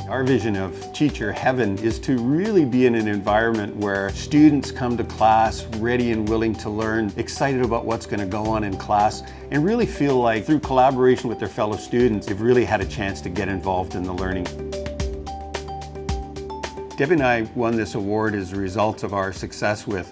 Our vision of teacher heaven is to really be in an environment where students come to class ready and willing to learn, excited about what's going to go on in class, and really feel like through collaboration with their fellow students, they've really had a chance to get involved in the learning. Debbie and I won this award as a result of our success with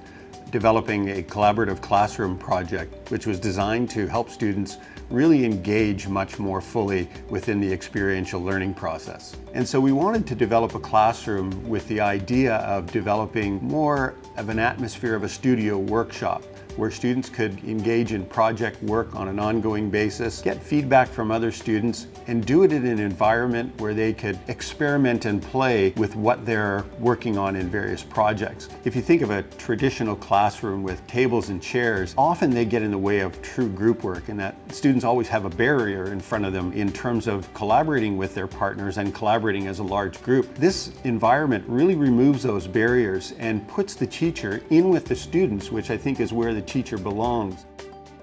developing a collaborative classroom project, which was designed to help students really engage much more fully within the experiential learning process. And so we wanted to develop a classroom with the idea of developing more of an atmosphere of a studio workshop, where students could engage in project work on an ongoing basis, get feedback from other students, and do it in an environment where they could experiment and play with what they're working on in various projects. If you think of a traditional classroom with tables and chairs, often they get in the way of true group work, and that students always have a barrier in front of them in terms of collaborating with their partners and collaborating as a large group. This environment really removes those barriers and puts the teacher in with the students, which I think is where the teacher belongs.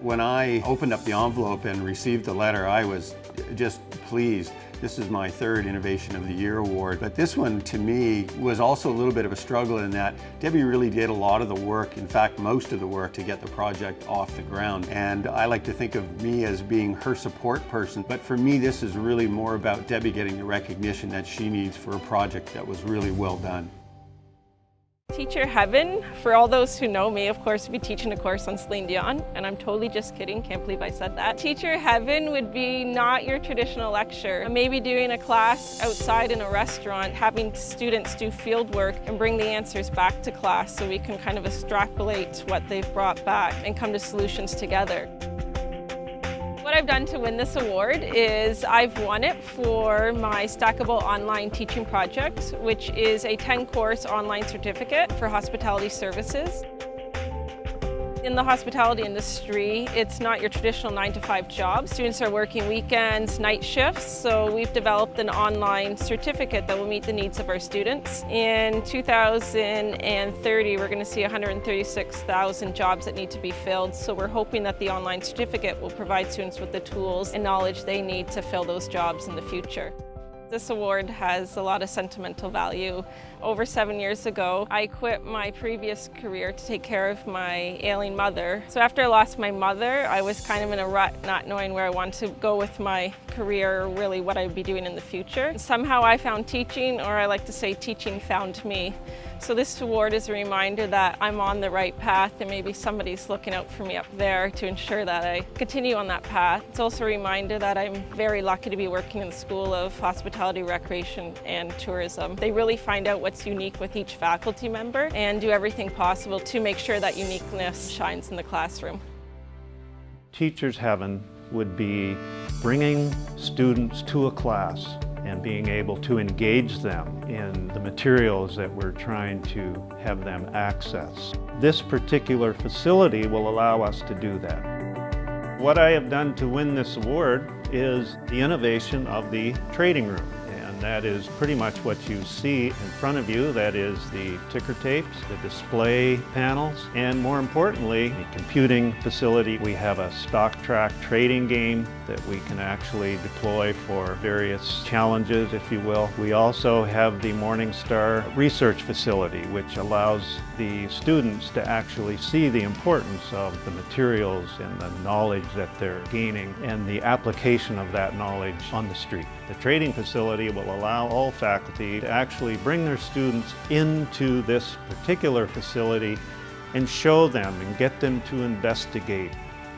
When I opened up the envelope and received the letter, I was just pleased. This is my third Innovation of the Year award, but this one to me was also a little bit of a struggle in that Debbie really did a lot of the work, in fact most of the work, to get the project off the ground. And I like to think of me as being her support person, but for me this is really more about Debbie getting the recognition that she needs for a project that was really well done. Teacher heaven, for all those who know me, of course, would be teaching a course on Celine Dion, and I'm totally just kidding, can't believe I said that. Teacher heaven would be not your traditional lecture, maybe doing a class outside in a restaurant, having students do field work and bring the answers back to class so we can kind of extrapolate what they've brought back and come to solutions together. What I've done to win this award is I've won it for my Stackable Online Teaching Project, which is a 10-course online certificate for hospitality services. In the hospitality industry, it's not your traditional 9-to-5 job. Students are working weekends, night shifts, so we've developed an online certificate that will meet the needs of our students. In 2030, we're going to see 136,000 jobs that need to be filled, so we're hoping that the online certificate will provide students with the tools and knowledge they need to fill those jobs in the future. This award has a lot of sentimental value. Over 7 years ago, I quit my previous career to take care of my ailing mother. So after I lost my mother, I was kind of in a rut, not knowing where I wanted to go with my career or really what I'd be doing in the future. Somehow I found teaching, or I like to say teaching found me. So this award is a reminder that I'm on the right path and maybe somebody's looking out for me up there to ensure that I continue on that path. It's also a reminder that I'm very lucky to be working in the School of Hospitality, Recreation and Tourism. They really find out what's unique with each faculty member and do everything possible to make sure that uniqueness shines in the classroom. Teacher's heaven would be bringing students to a class and being able to engage them in the materials that we're trying to have them access. This particular facility will allow us to do that. What I have done to win this award is the innovation of the trading room. And that is pretty much what you see in front of you. That is the ticker tapes, the display panels, and more importantly, the computing facility. We have a stock track trading game that we can actually deploy for various challenges, if you will. We also have the Morningstar research facility, which allows the students to actually see the importance of the materials and the knowledge that they're gaining and the application of that knowledge on the street. The trading facility will allow all faculty to actually bring their students into this particular facility and show them and get them to investigate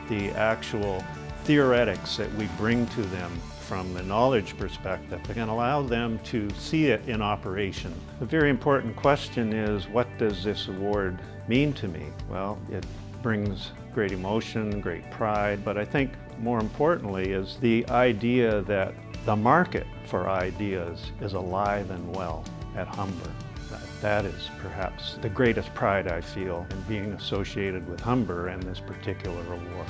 the actual theoretics that we bring to them from the knowledge perspective and allow them to see it in operation. A very important question is, what does this award mean to me? Well, it brings great emotion, great pride, but I think more importantly is the idea that the market for ideas is alive and well at Humber. That is perhaps the greatest pride I feel in being associated with Humber and this particular award.